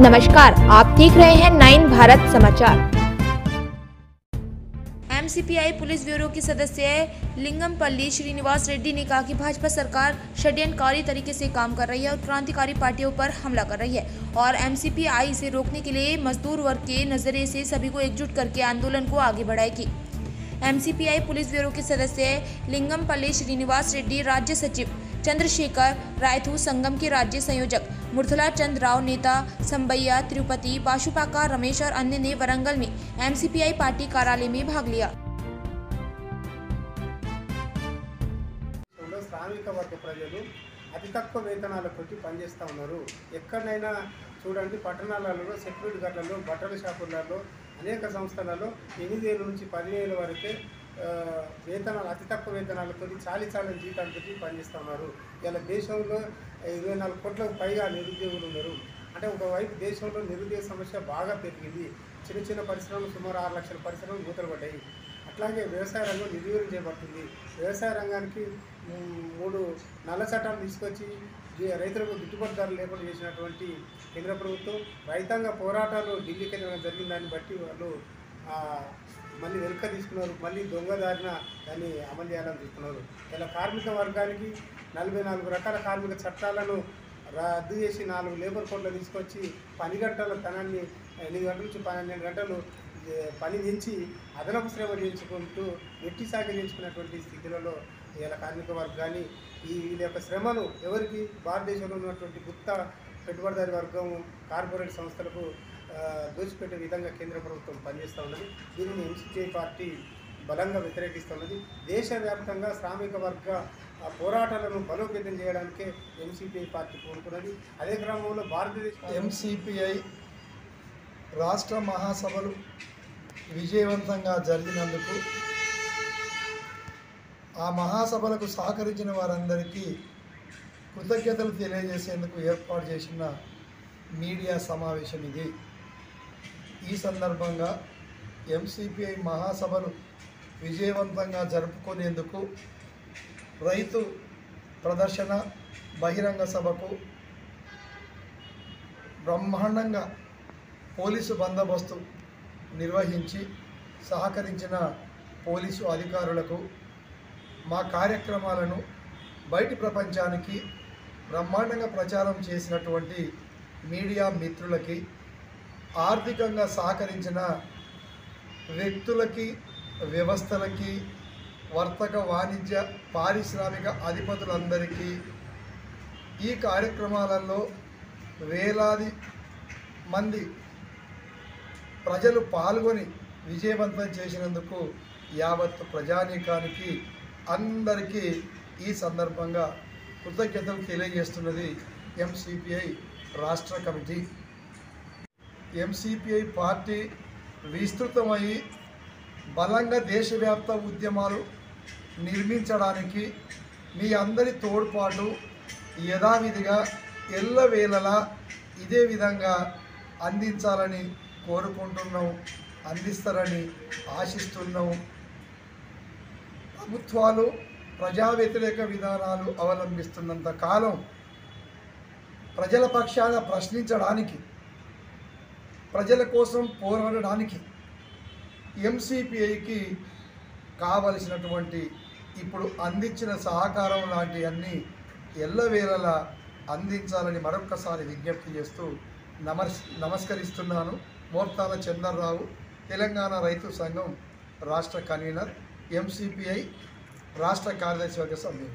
नमस्कार, आप देख रहे हैं 9 भारत समाचार। एमसीपीआई पुलिस ब्यूरो के सदस्य लिंगमपल्ली श्रीनिवास रेड्डी ने कहा कि भाजपा सरकार षड्यंत्रकारी तरीके से काम कर रही है और क्रांतिकारी पार्टियों पर हमला कर रही है और एमसीपीआई इसे रोकने के लिए मजदूर वर्ग के नजरिए से सभी को एकजुट करके आंदोलन को आगे बढ़ाएगी। एमसीपीआई पुलिस ब्यूरो के सदस्य लिंगमपल्ली श्रीनिवास रेड्डी, राज्य सचिव चंद्रशेखर रायथू, संगम के राज्य संयोजक मुरथला चंद राव, नेता संबैया तिरुपति, बाशुपाका रमेश और अन्य ने वरंगल में एमसीपीआई पार्टी कार्यालय में भाग लिया। శ్రామిక వర్గ ప్రజలు అతి తక్కువ వేతనాలతోటి పనిచేస్తూ ఉన్నారు. ఎక్కడైనా చూడండి, పట్టణాలలో, సెక్యూరిటీ గార్డులలో, బట్టల షాపులలో, అనేక సంస్థలలో 8,000 నుంచి 10,000 వరకే వేతనాలు, అతి తక్కువ వేతనాలతో చాలి జీతాలతో పనిచేస్తూ ఉన్నారు. ఇలా దేశంలో 24 కోట్లకు పైగా నిరుద్యోగులు ఉన్నారు. అంటే ఒకవైపు దేశంలో నిరుద్యోగ సమస్య బాగా పెరిగింది. చిన్న చిన్న పరిశ్రమలు, సుమారు 6 లక్షల పరిశ్రమలు మూతపడ్డాయి. అట్లాగే వ్యవసాయ రంగం నిర్వీర్యం చేయబడుతుంది. వ్యవసాయ రంగానికి 3 నల్ల చట్టాలు తీసుకొచ్చి రైతులకు గిట్టుబాటు ధరలు లేకుండా చేసినటువంటి కేంద్ర ప్రభుత్వం రైతాంగ పోరాటాలు ఢిల్లీకి జరిగిన దాన్ని బట్టి వాళ్ళు మళ్ళీ వెనుక తీసుకున్నారు. మళ్ళీ దొంగదారిన దాన్ని అమలు చేయాలని చూస్తున్నారు. ఇలా కార్మిక వర్గానికి 44 రకాల కార్మిక చట్టాలను రద్దు చేసి 4 లేబర్ కోడ్లు తీసుకొచ్చి పని గంటల తనాన్ని 8 గంటల నుంచి 12 గంటలు పని పెంచి అదనపు శ్రమ చేయించుకుంటూ వెట్టి సాగి చేయించుకున్నటువంటి స్థితిలో ఇలా కార్మిక వర్గాన్ని వీళ్ళ యొక్క శ్రమను ఎవరికి భారతదేశంలో ఉన్నటువంటి గుత్త పెట్టుబడిదారి వర్గం, కార్పొరేట్ సంస్థలకు దోచిపెట్టే విధంగా కేంద్ర ప్రభుత్వం పనిచేస్తూ ఉన్నది. దీనిని ఎంసీపీఐ పార్టీ బలంగా వ్యతిరేకిస్తున్నది. దేశవ్యాప్తంగా శ్రామిక వర్గ పోరాటాలను బలోపేతం చేయడానికే ఎంసీపీఐ పార్టీ కోరుకున్నది. అదే క్రమంలో భారతదేశ ఎంసీపీఐ రాష్ట్ర మహాసభలు విజయవంతంగా జరిగినందుకు, ఆ మహాసభలకు సహకరించిన వారందరికీ కృతజ్ఞతలు తెలియజేసేందుకు ఏర్పాటు చేసిన మీడియా సమావేశం ఇది. ఈ సందర్భంగా ఎంసీపీఐ మహాసభలు విజయవంతంగా జరుపుకునేందుకు రైతు ప్రదర్శన బహిరంగ సభకు బ్రహ్మాండంగా పోలీసు బందోబస్తు నిర్వహించి సహకరించిన పోలీసు అధికారులకు, మా కార్యక్రమాలను బయటి ప్రపంచానికి బ్రహ్మాండంగా ప్రచారం చేసినటువంటి మీడియా మిత్రులకి, ఆర్థికంగా సహకరించిన వ్యక్తులకి, వ్యవస్థలకి, వర్తక వాణిజ్య పారిశ్రామిక అధిపతులందరికీ, ఈ కార్యక్రమాలలో వేలాది మంది ప్రజలు పాల్గొని విజయవంతం చేసినందుకు యావత్ ప్రజానీకానికి అందరికీ ఈ సందర్భంగా కృతజ్ఞతలు తెలియజేస్తున్నది ఎంసీపీఐ రాష్ట్ర కమిటీ. ఎంసీపీఐ పార్టీ విస్తృతమై బలంగా దేశవ్యాప్త ఉద్యమాలు నిర్మించడానికి మీ అందరి తోడ్పాటు యథావిధిగా ఎల్లవేళలా ఇదే విధంగా అందించాలని కోరుకుంటున్నాం, అందిస్తారని ఆశిస్తున్నాం. ప్రభుత్వాలు ప్రజా వ్యతిరేక విధానాలు అవలంబిస్తున్నంత కాలం ప్రజల పక్షాన ప్రశ్నించడానికి, ప్రజల కోసం పోరాడడానికి ఎంసీపీఐకి కావలసినటువంటి ఇప్పుడు అందించిన సహకారం లాంటివన్నీ ఎల్లవేళలా అందించాలని మరొక్కసారి విజ్ఞప్తి చేస్తూ నమస్కరిస్తున్నాను. మోర్తాల చంద్రరావు, తెలంగాణ రైతు సంఘం రాష్ట్ర కన్వీనర్, ఎంసీపీఐ రాష్ట్ర కార్యదర్శి వర్గ సభ్యులు.